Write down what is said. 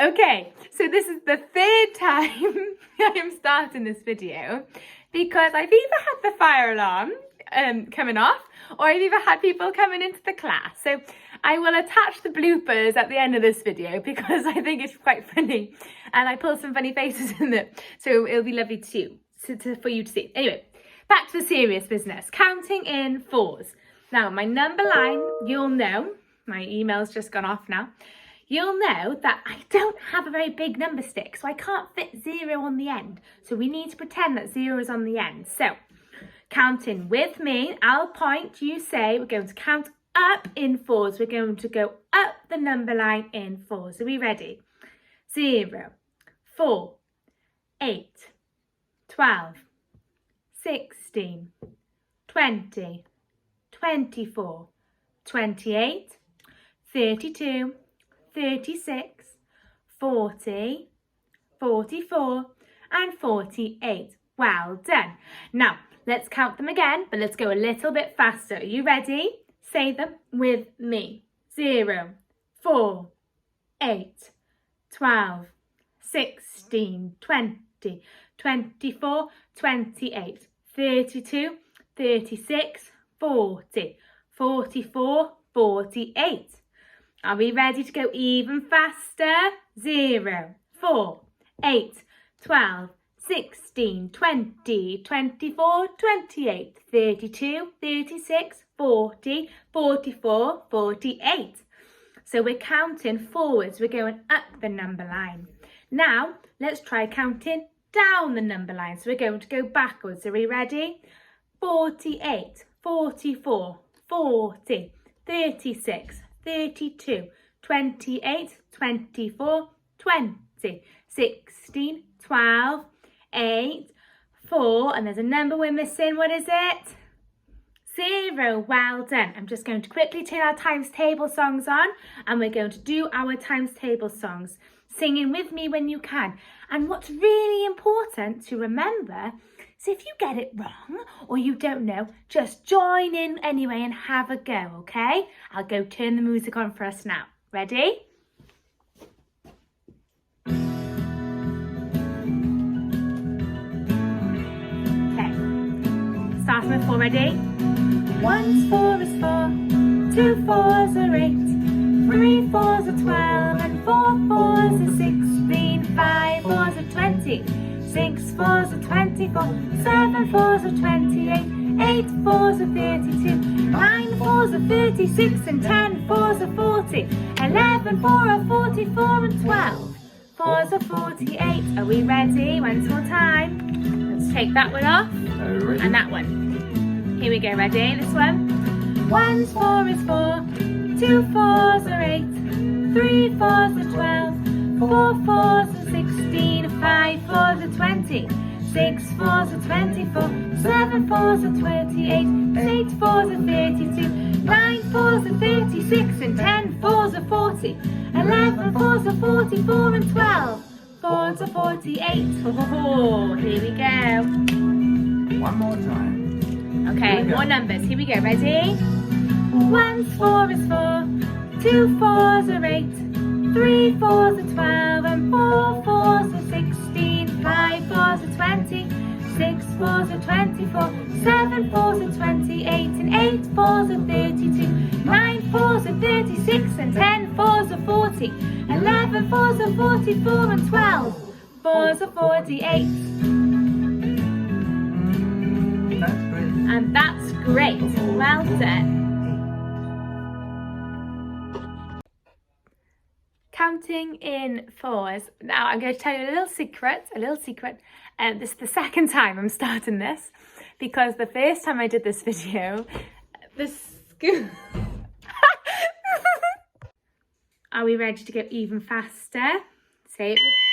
Okay, so this is the third time I am starting this video because I've either had the fire alarm coming off or I've either had people coming into the class. So I will attach the bloopers at the end of this video because I think it's quite funny and I pull some funny faces in it. So it'll be lovely for you to see. Anyway, back to the serious business. Counting in fours. Now, my number line, you'll know, my email's just gone off now. You'll know that I don't have a very big number stick, so I can't fit 0 on the end. So we need to pretend that 0 is on the end. So, counting with me, I'll point, you say, we're going to count up in fours. We're going to go up the number line in fours. Are we ready? 0, 4, 8, 12, 16, 20, 24, 28, 32, 36, 40, 44 and 48. Well done. Now, let's count them again, but let's go a little bit faster. Are you ready? Say them with me. 0, 4, 8, 12, 16, 20, 24, 28, 32, 36, 40, 44, 48. Are we ready to go even faster? 0, 4, 8, 12, 16, 20, 24, 28, 32, 36, 40, 44, 48. So we're counting forwards, we're going up the number line. Now, let's try counting down the number line. So we're going to go backwards. Are we ready? 48, 44, 40, 36, 32, 28, 24, 20, 16, 12, 8, 4, and there's a number we're missing. What is it? 0. Well done. I'm just going to quickly turn our times table songs on and we're going to do our times table songs. Singing with me when you can. And what's really important to remember is if you get it wrong or you don't know, just join in anyway and have a go, okay? I'll go turn the music on for us now. Ready? Okay. Starting with 4, ready? 1's 4 is 4, 2 4's are 8, 3 4's are 12, and 4 4's are 16, 5 4's are 20, 6 4's are 24, 7 4's are 28, 8 4's are 32, 9 4's are 36, and 10 4's are 40, 11 4 are 44, and 12 4's are 48. Are we ready? One more time. Let's take that one off and that one. Here we go, ready? This one. 1's 4 is 4, 2 4's are 8, 3 4's are 12, 4 4's are 16, 5 4's are 20, 6 4's are 24, 7 4's are 28, 8 4's are 32, 9 4's are 36, and 10 4's are 40, 11 4's are 44, and 12 4's are 48. Oh, here we go. One more time. Okay, more numbers. Here we go. Ready? 1's 4 is 4, 2 4's are 8, 3 4's are 12, and 4 4's are 16, 5 4's are 20, 6 4's are 24, 7 4's are 28, and 8 4's are 32, 9 4's are 36, and 10 4's are 40, 11 4's are 44, and 12 4's are 48. That's great. And that's great. Well done. Counting in fours. Now I'm going to tell you a little secret. This is the second time I'm starting this because the first time I did this video, the school... Are we ready to go even faster? Say it with...